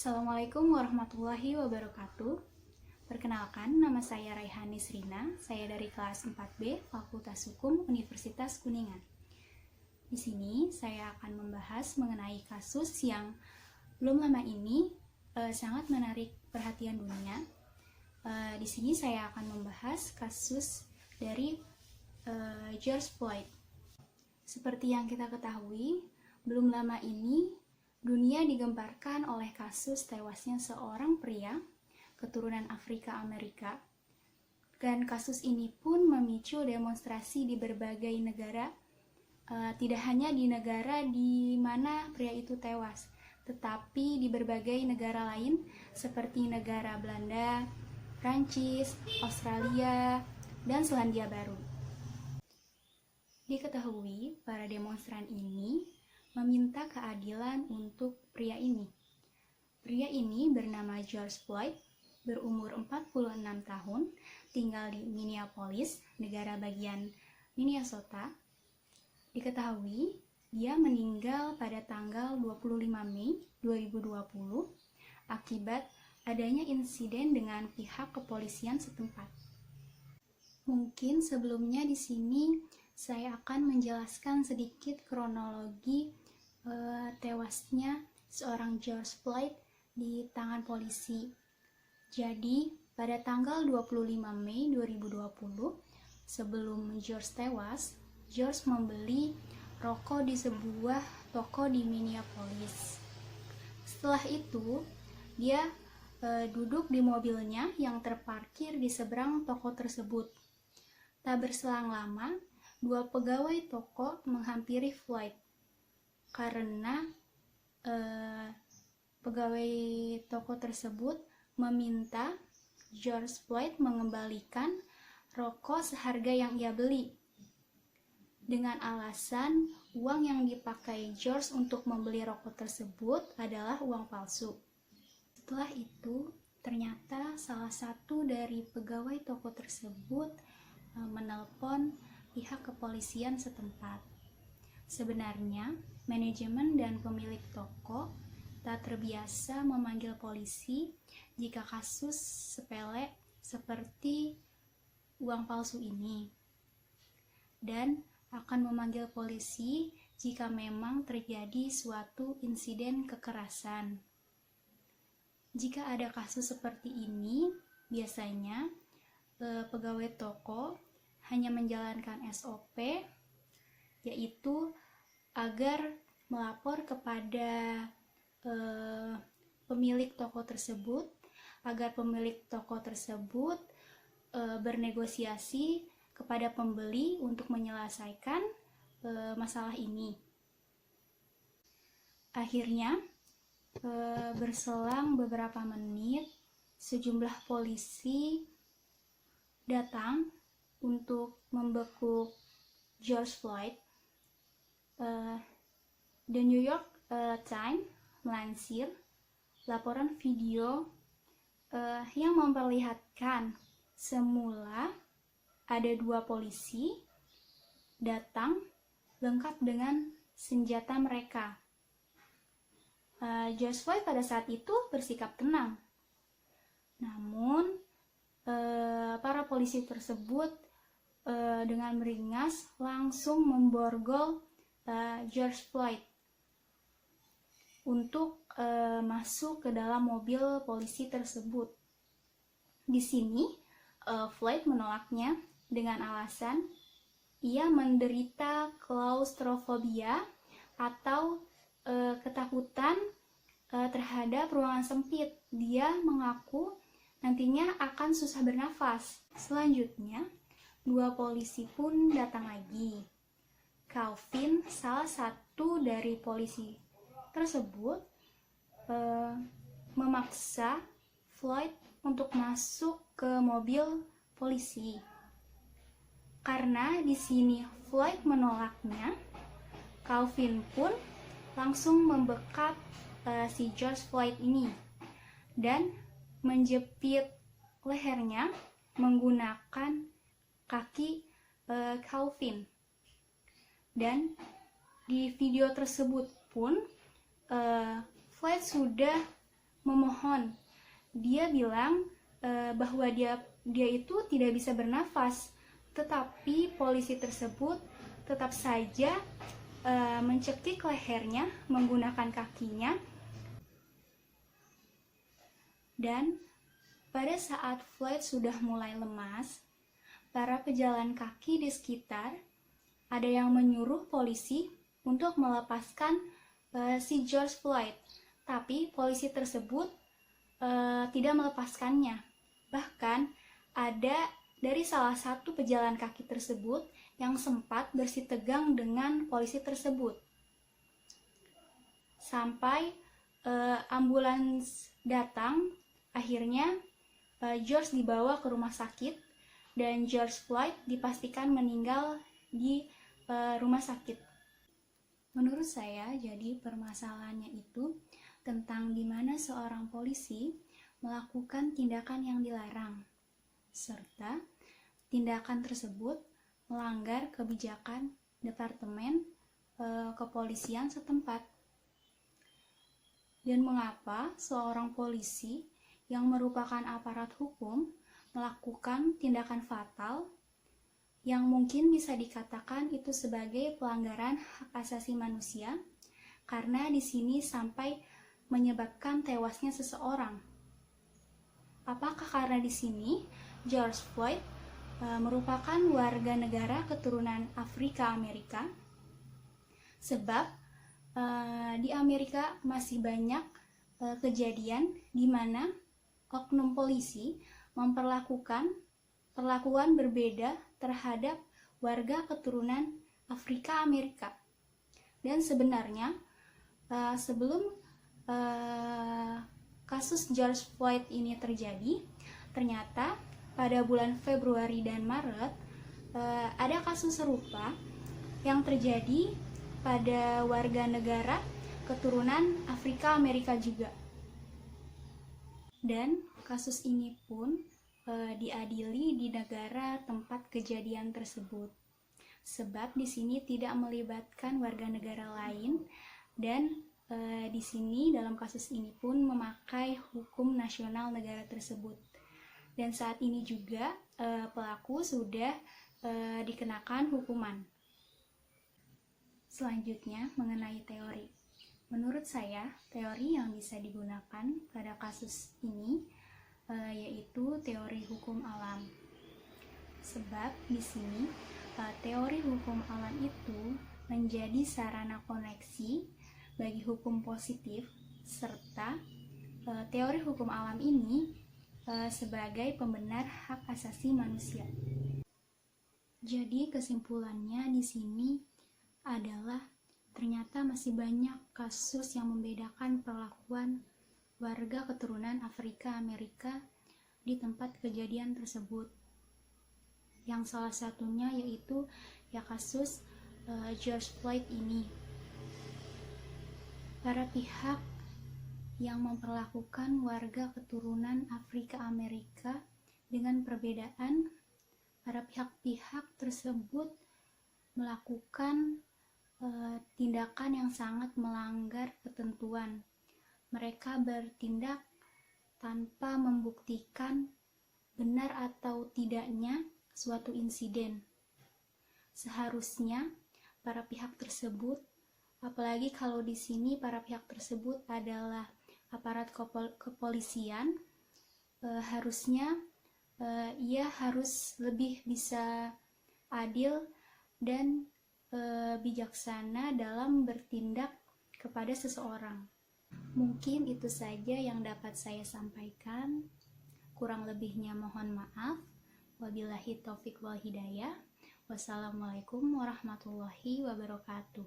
Assalamualaikum warahmatullahi wabarakatuh. Perkenalkan, nama saya Raihani Srina. Saya dari kelas 4B Fakultas Hukum Universitas Kuningan. Di sini saya akan membahas mengenai kasus yang belum lama ini sangat menarik perhatian dunia. Di sini saya akan membahas kasus dari George Floyd. Seperti yang kita ketahui, belum lama ini dunia digemparkan oleh kasus tewasnya seorang pria keturunan Afrika Amerika. Dan kasus ini pun memicu demonstrasi di berbagai negara, tidak hanya di negara di mana pria itu tewas, tetapi di berbagai negara lain seperti negara Belanda, Prancis, Australia, dan Selandia Baru. Diketahui, para demonstran ini meminta keadilan untuk pria ini. Pria ini bernama George Floyd, berumur 46 tahun, tinggal di Minneapolis, negara bagian Minnesota. Diketahui, dia meninggal pada tanggal 25 Mei 2020 akibat adanya insiden dengan pihak kepolisian setempat. Mungkin sebelumnya di sini saya akan menjelaskan sedikit kronologi tewasnya seorang George Floyd di tangan polisi. Jadi, pada tanggal 25 Mei 2020, sebelum George tewas, George membeli rokok di sebuah toko di Minneapolis. Setelah itu, dia duduk di mobilnya yang terparkir di seberang toko tersebut. Tak berselang lama, dua pegawai toko menghampiri Floyd karena pegawai toko tersebut meminta George Floyd mengembalikan rokok seharga yang ia beli dengan alasan uang yang dipakai George untuk membeli rokok tersebut adalah uang palsu. Setelah itu, ternyata salah satu dari pegawai toko tersebut menelpon pihak kepolisian setempat. Sebenarnya, manajemen dan pemilik toko tak terbiasa memanggil polisi jika kasus sepele seperti uang palsu ini, dan akan memanggil polisi jika memang terjadi suatu insiden kekerasan. Jika ada kasus seperti ini, biasanya pegawai toko hanya menjalankan SOP, yaitu agar melapor kepada pemilik toko tersebut, agar pemilik toko tersebut bernegosiasi kepada pembeli untuk menyelesaikan masalah ini. Akhirnya, berselang beberapa menit, sejumlah polisi datang untuk membekuk George Floyd. The New York Times melansir laporan video yang memperlihatkan semula ada dua polisi datang lengkap dengan senjata mereka. George Floyd pada saat itu bersikap tenang. Namun para polisi tersebut dengan beringas langsung memborgol George Floyd untuk masuk ke dalam mobil polisi tersebut. Di sini Floyd menolaknya dengan alasan ia menderita klaustrofobia atau ketakutan terhadap ruangan sempit. Dia mengaku nantinya akan susah bernafas. Selanjutnya, dua polisi pun datang lagi. Calvin, salah satu dari polisi tersebut, memaksa Floyd untuk masuk ke mobil polisi. Karena di sini Floyd menolaknya, Calvin pun langsung membekap si George Floyd ini dan menjepit lehernya menggunakan kaki Calvin. Dan di video tersebut pun Floyd sudah memohon. Dia bilang bahwa dia itu tidak bisa bernafas, tetapi polisi tersebut tetap saja mencekik lehernya menggunakan kakinya. Dan pada saat Floyd sudah mulai lemas, para pejalan kaki di sekitar ada yang menyuruh polisi untuk melepaskan si George Floyd, tapi polisi tersebut tidak melepaskannya. Bahkan ada dari salah satu pejalan kaki tersebut yang sempat bersitegang dengan polisi tersebut. Sampai ambulans datang, akhirnya George dibawa ke rumah sakit dan George Floyd dipastikan meninggal di rumah sakit. Menurut saya, jadi permasalahannya itu tentang di mana seorang polisi melakukan tindakan yang dilarang, serta tindakan tersebut melanggar kebijakan Departemen Kepolisian setempat. Dan mengapa seorang polisi yang merupakan aparat hukum melakukan tindakan fatal yang mungkin bisa dikatakan itu sebagai pelanggaran hak asasi manusia, karena di sini sampai menyebabkan tewasnya seseorang. Apakah karena di sini George Floyd merupakan warga negara keturunan Afrika Amerika? Sebab di Amerika masih banyak kejadian di mana oknum polisi memperlakukan perlakuan berbeda terhadap warga keturunan Afrika Amerika. Dan sebenarnya sebelum kasus George Floyd ini terjadi, ternyata pada bulan Februari dan Maret ada kasus serupa yang terjadi pada warga negara keturunan Afrika Amerika juga. Dan kasus ini pun diadili di negara tempat kejadian tersebut, sebab di sini tidak melibatkan warga negara lain, dan di sini dalam kasus ini pun memakai hukum nasional negara tersebut. Dan saat ini juga pelaku sudah dikenakan hukuman. Selanjutnya mengenai teori. Menurut saya, teori yang bisa digunakan pada kasus ini yaitu teori hukum alam. Sebab di sini teori hukum alam itu menjadi sarana koneksi bagi hukum positif, serta teori hukum alam ini sebagai pembenar hak asasi manusia. Jadi kesimpulannya di sini adalah ternyata masih banyak kasus yang membedakan perlakuan warga keturunan Afrika Amerika di tempat kejadian tersebut. Yang salah satunya yaitu ya kasus George Floyd ini. Para pihak yang memperlakukan warga keturunan Afrika Amerika dengan perbedaan, para pihak-pihak tersebut melakukan tindakan yang sangat melanggar ketentuan. Mereka bertindak tanpa membuktikan benar atau tidaknya suatu insiden. Seharusnya para pihak tersebut, apalagi kalau di sini para pihak tersebut adalah aparat kepolisian, harusnya ia harus lebih bisa adil dan bijaksana dalam bertindak kepada seseorang. Mungkin itu saja yang dapat saya sampaikan. Kurang lebihnya mohon maaf. Wabillahi taufik wal hidayah. Wassalamualaikum warahmatullahi wabarakatuh.